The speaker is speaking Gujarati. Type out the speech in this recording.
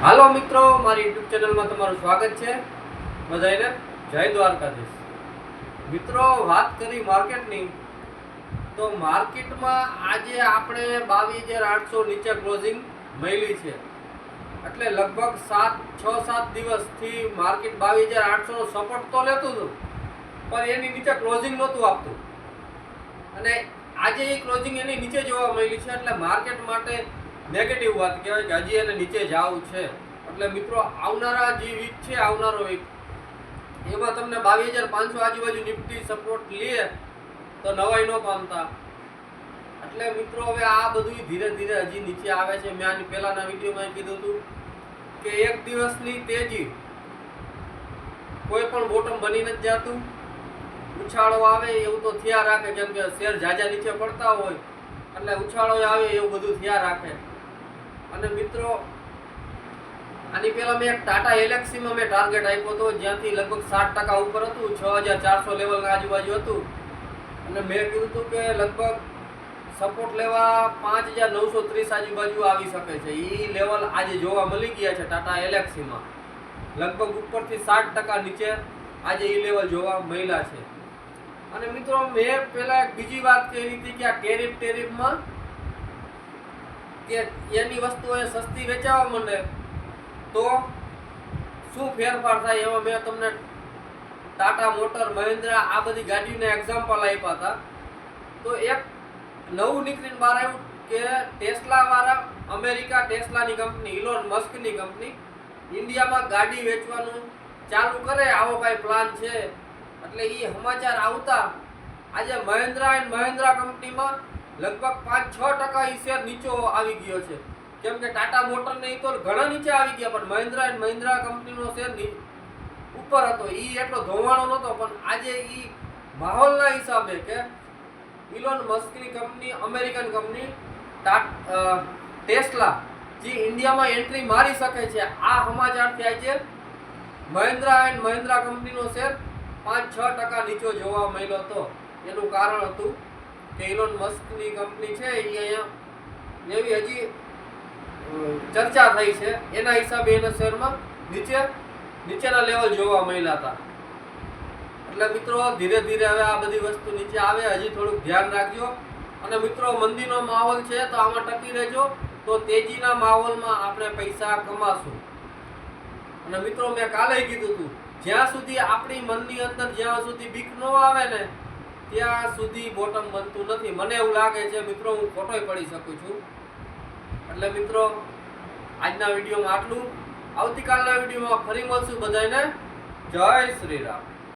હાલો મિત્રો, મારી યુટ્યુબ ચેનલમાં તમારું સ્વાગત છે. બધાને જય દ્વારકાધીશ. મિત્રો, વાત કરી માર્કેટની, તો માર્કેટમાં આજે આપણે 22,800 નીચે ક્લોઝિંગ મળી છે. એટલે લગભગ 6-7 દિવસથી માર્કેટ 22,800 નો સપોર્ટ તો લેતું હતું, પણ એની નીચે ક્લોઝિંગ નહોતું આપતું. અને આજે એ ક્લોઝિંગ એની નીચે જોવા મળી છે. એટલે માર્કેટ માટે નેગેટિવ વાત કહેવાય કે હજી એને નીચે જવું છે. એટલે મિત્રો, આવનારા જે વીક છે, આવનારો વીક એમાં તમને 22,500 આજુબાજુ નિફ્ટી સપોર્ટ લે તો નવાઈ ન પામતા. એટલે મિત્રો, હવે આ બધું ધીરે ધીરે હજી નીચે આવે છે. મેં આની પહેલાના વિડીયોમાં કીધું હતું કે એક દિવસની તેજી કોઈ પણ બોટમ બની નથી જતું. ઉછાળો આવે એવું તો થયા રાખે, કેમ કે શેર જાજા નીચે પડતા હોય એટલે ઉછાળો આવે એવું બધું થયા રાખે. અને મિત્રો, આની પહેલા મેં એક ટાટા એલેક્સીમાં મેં ટાર્ગેટ આપ્યો હતો, જ્યાંથી લગભગ 60% ઉપર હતું, 6,400 લેવલના આજુબાજુ હતું. અને મેં કીધું હતું કે લગભગ સપોર્ટ લેવા 5,930 આજુબાજુ આવી શકે છે. એ લેવલ આજે જોવા મળી ગયા છે ટાટા એલેક્સીમાં. લગભગ ઉપરથી 60% નીચે આજે એ લેવલ જોવા મળ્યા છે. અને મિત્રો, મેં પહેલા એક બીજી વાત કહી હતી કે આ ટેરિફમાં કે એની વસ્તુઓ સસ્તી વેચાવા માંડે તો શું ફેરફાર થાય. એમાં મેં તમને ટાટા મોટર, મહિન્દ્રા આ બધી ગાડીના એક્ઝામ્પલ આપ્યા હતા. તો એક નવું નીકળીને બહાર આવ્યું કે ટેસ્લા વાળા, અમેરિકા ટેસ્લાની કંપની, ઇલોન મસ્કની કંપની ઇન્ડિયામાં ગાડી વેચવાનું ચાલુ કરે, આવો કાંઈ પ્લાન છે. એટલે એ સમાચાર આવતા આજે મહિન્દ્રા કંપનીમાં લગભગ 5-6% ઈ શેર નીચો આવી ગયો છે. કેમ કે ટાટા મોટર ને તો ઘણા નીચે આવી ગયા, પણ મહિન્દ્રા કંપનીનો શેર ઉપર હતો. એ એટલો ધોવાણો નહોતો, પણ આજે એ માહોલના હિસાબે કે ઇલોન મસ્કની કંપની, અમેરિકન કંપની ટેસ્લા જે ઇન્ડિયામાં એન્ટ્રી મારી શકે છે, આ સમાચારથી આજે મહિન્દ્રા કંપનીનો શેર 5-6% નીચો જોવા મળ્યો હતો. એનું કારણ હતું કે ઇલોન મસ્કની કંપની છે એ અહીંયા એવી હજી ચર્ચા થઈ છે, એના હિસાબે એના શેરમાં નીચેના લેવલ જોવા મળ્યા હતા. એટલે મિત્રો, ધીરે ધીરે હવે આ બધી વસ્તુ નીચે આવે, હજી થોડુંક ધ્યાન રાખજો. અને મિત્રો, મંદીનો માહોલ છે તો આમાં ટકી રહેજો, તો તેજીના માહોલમાં આપણે પૈસા કમાશું. અને મિત્રો, મેં કાલે કીધું હતું, જ્યાં સુધી આપણી મનની અંદર જ્યાં સુધી બીક ન આવે ને ત્યાં સુધી બોટમ બનતું નથી. મને એવું લાગે છે મિત્રો, હું ખોટોય પડી શકું છું. એટલે મિત્રો, આજના વિડીયોમાં આટલું. આવતીકાલના વિડીયોમાં ફરી મળશું. બધાને જય શ્રી રામ.